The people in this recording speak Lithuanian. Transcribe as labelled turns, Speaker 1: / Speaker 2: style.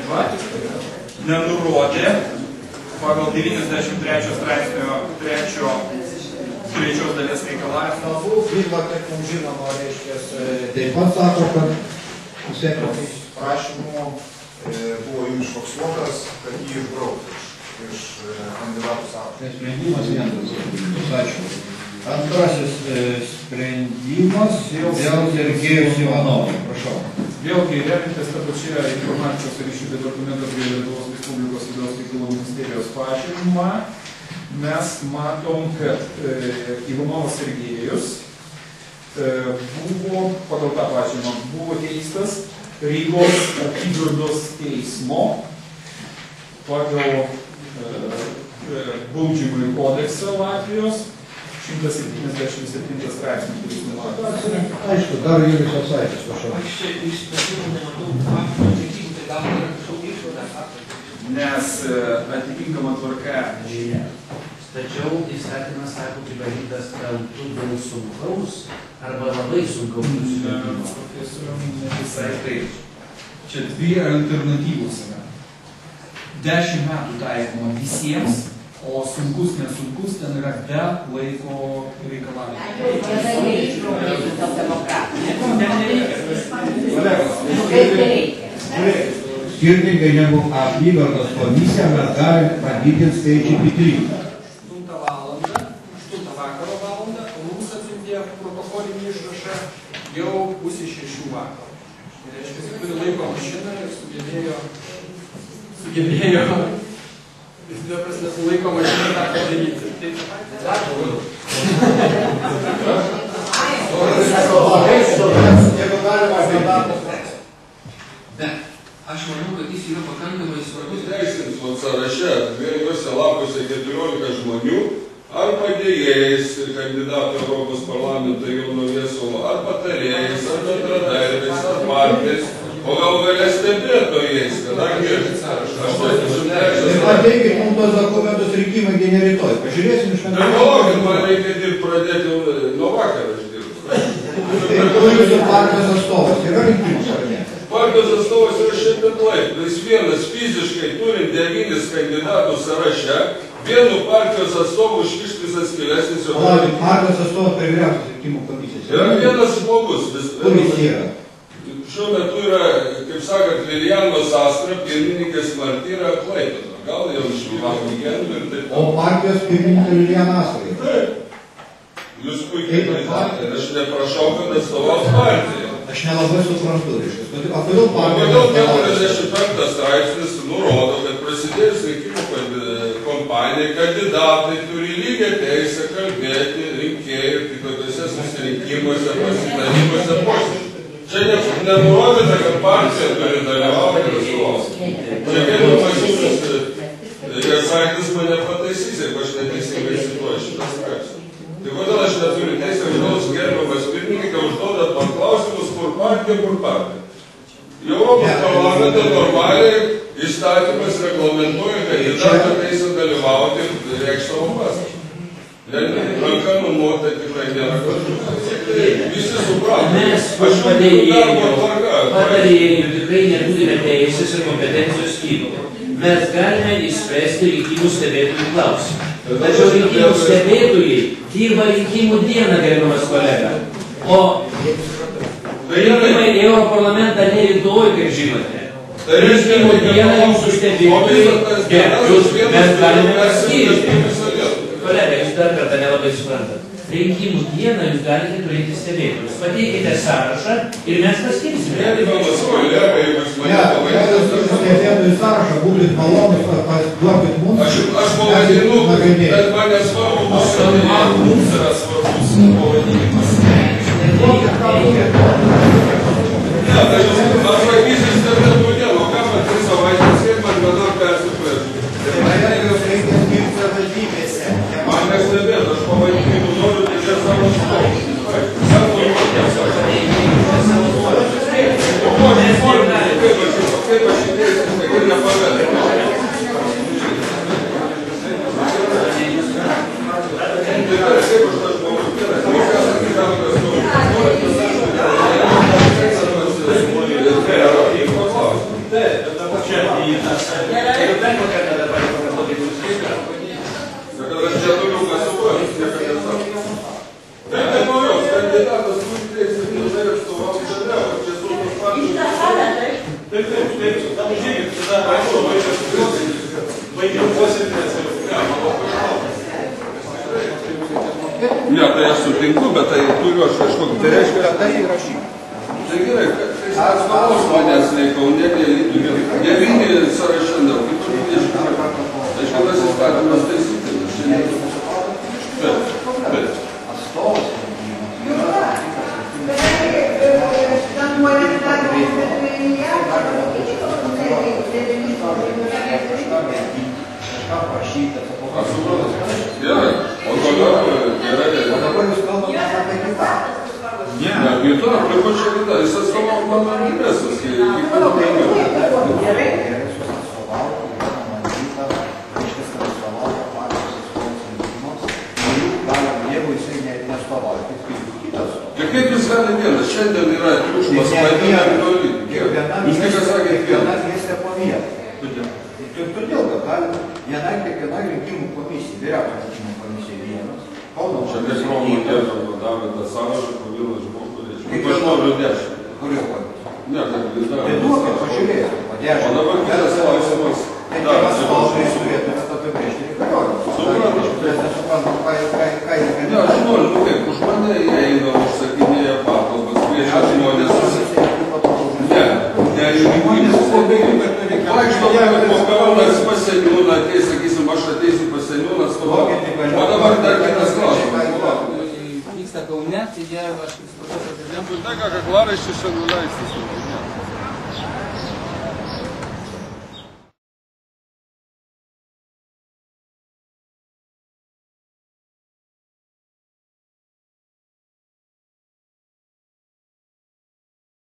Speaker 1: Va, nenurodė pagal 93 straipsnio trečios dalies reikalavimą.
Speaker 2: Byla, kaip mums žinoma, reiškia, taip pat sako, kad pusė prašymų buvo jų išfoksuotas, kad jį išbraukti iš kandidatų sąrašo.
Speaker 3: Sprendimas vienas. Ačiū. Antrasis sprendimas dėl Sergejus Ivanovo. Prašau.
Speaker 1: Vėlgi, remintis tą pačią informacijos ir ryšių dokumentą prie Lietuvos Respublikos vidaus reikalų ministerijos pažymą, mes matom, kad Ivanovas Sergejus buvo, pagal tą pažymą, buvo teistas Rygos apygardos teismo pagal baudžiamąjį kodeksą Latvijos 177 straipsnį, kuris numato.
Speaker 2: Aišku, dar Julius Osaitis, prašau.
Speaker 4: Aš čia iš specialių nematau faktų, tai gal yra kažkokia išvada faktų.
Speaker 1: Nes atitinkama tvarka žinia.
Speaker 4: Tačiau įstatymas sako, pripažintas kaltu dėl sunkaus arba labai sunkaus nusikaltimo.
Speaker 1: Profesorium, ne visai taip. Čia dvi alternatyvos yra. 10 metų taikoma visiems, o sunkus, nesunkus ten yra be laiko reikalavimų.
Speaker 3: Skirtingai negu apygardos komisija, mes galime padidinti skaičių iki 3.
Speaker 1: 8 valandą, 8 vakaro valandą, o mums atsiuntė protokolinį išrašą jau 5:30 vakaro. Tai reiškia, jis turi laiko mašiną ir sugebėjo su laiko mašiną tą padaryti.
Speaker 4: Bet aš manau, kad jis yra pakankamai svarbus.
Speaker 5: Teisins sąraše, dviejose lapuose 14 žmonių, ar padėjėjais kandidatų Europos parlamentą Jono Viesulo, ar patarėjais, ar bendradarbiais, ar partijais, o gal vėlės stebėtojais, kadangi
Speaker 2: Ir pateikit mums tos dokumentus rinkimai ne rytoj. Pažiūrėsim iš vieną.
Speaker 5: Nepalaukit, man reikia dirbti pradėti nuo vakaro aš dirbu.
Speaker 2: Tai kur jūsų partijos atstovas? Yra rinkimus ar ne?
Speaker 5: Partijos atstovas yra šiandien laip. Jis vienas fiziškai turi 9 kandidatų sąraše, vienu partijos atstovu užkišti visas skilesnis.
Speaker 2: Partijos atstovas prie vyriausios rinkimų komisijos.
Speaker 5: Yra vienas žmogus.
Speaker 2: Kur jis yra?
Speaker 5: Šiuo metu yra, kaip sakant, Lilijanos Astra, pirmininkės Martyra Klaipėda. Gal jau išvyko legendų ir taip.
Speaker 2: O partijos pirmininkė Lilijana Astra.
Speaker 5: Taip. Jūs puikiai pritarėte. Aš neprašau, kad atstovaus partiją.
Speaker 2: Aš nelabai suprantu, reiškia. O kodėl partijos?
Speaker 5: Kodėl 45 straipsnis nurodo, kad prasidėjus rinkimų kompanijai kandidatai turi lygią teisę kalbėti rinkėjų ir kitokiuose susirinkimuose, pasitarimuose, posėdžiuose. Čia nenurodyta, kad partija turi dalyvauti ir atstovauti. Čia kaip pasiūlys, Jasaitis mane pataisys, jeigu aš neteisingai cituoju šitą straipsnį. Tai kodėl aš neturiu teisę, kodėl gerbiamas pirmininkė užduodat man klausimus, kur partija. Europos parlamente normaliai įstatymas reglamentuoja, kad kandidato teisę dalyvauti ir reikš savo pastabą. Ranka numuota tikrai nėra kažkas. Visi suprato.
Speaker 4: Mes patarėjų tikrai neturime teisės ir kompetencijos skirti. Mes galime išspręsti rinkimų stebėtojų klausimą. Tačiau rinkimų stebėtojai dirba rinkimų dieną, gerbiamas kolega. O rinkimai į Europarlamentą ne rytoj, kaip žinote. Rinkimų dieną jūsų stebėtojai mes galime paskirti. Kolega, jūs dar kartą nelabai suprantat. Rinkimų dieną jūs galite turėti stebėtojus. Pateikite sąrašą ir mes paskirsime.
Speaker 2: Stebėtojų sąrašą, būkit malonus, duokit mums.
Speaker 5: Aš pavadinu, bet man nesvarbu, mums yra svarbus pavadinimas. Ne, tai aš vaikysiu stebėtojų dieną, o ką man 3 savaitės, kaip man dabar persiprėsiu. Man nestebėt, aš pavadinimu noriu čia savo stovus. Kaip aš įdėsiu, tai nepavedė. Kaip aš tas žmogus, Ne, tai aš sutinku, bet tai turiu aš kažkokį.
Speaker 2: Tai reiškia, kad tai įrašyta.
Speaker 5: Tai gerai, kad atstovos manęs reikau, ne devyni sąraše daug, kaip 20. Aišku, tas įstatymas taisytinas. Bet.
Speaker 2: Atstovas.
Speaker 5: Gerai, o toliau gerai.
Speaker 2: O dabar jūs kalbate apie kitą.
Speaker 5: Ne, kita, aplinkos čia kita, jis atstovavo mano interesus. Tai kaip jūs gali vienas? Šiandien yra triukšmas, paėmė toli. Jūs tik sakėte vienas.
Speaker 2: Todėl, kad gali kiekviena rinkimų komisija, vyriausia rinkimų komisija vienas,
Speaker 5: Čia mes Romų Dievo davė tą sąrašą, po vieną žmogų reiškia. Aš noriu 10.
Speaker 2: kurio komisija.
Speaker 5: Ne, tai vis dar.
Speaker 2: Tai duokit, pažiūrėkit, po 10.
Speaker 5: O dabar kitas klausimas.
Speaker 2: Tai kitas klausimas turėtumėt apibrėžti įgaliojimus.
Speaker 5: Suprantu.
Speaker 2: Nesuprantu, ką jie
Speaker 5: Ne, aš noriu, nu kaip, už mane jie eina, užsakinėja patalbas, kviečia žmonės. Ne, rinkimus. Vaikšto, po kaunas pas seniūną ateis, sakysim, aš ateisiu pas seniūną, atstovauju. O dabar dar kitas klausimas.
Speaker 6: Vyksta Kaune, tai jie, aš supratau, kad
Speaker 5: Tai ką, kaklaraiščius čia nuleistis.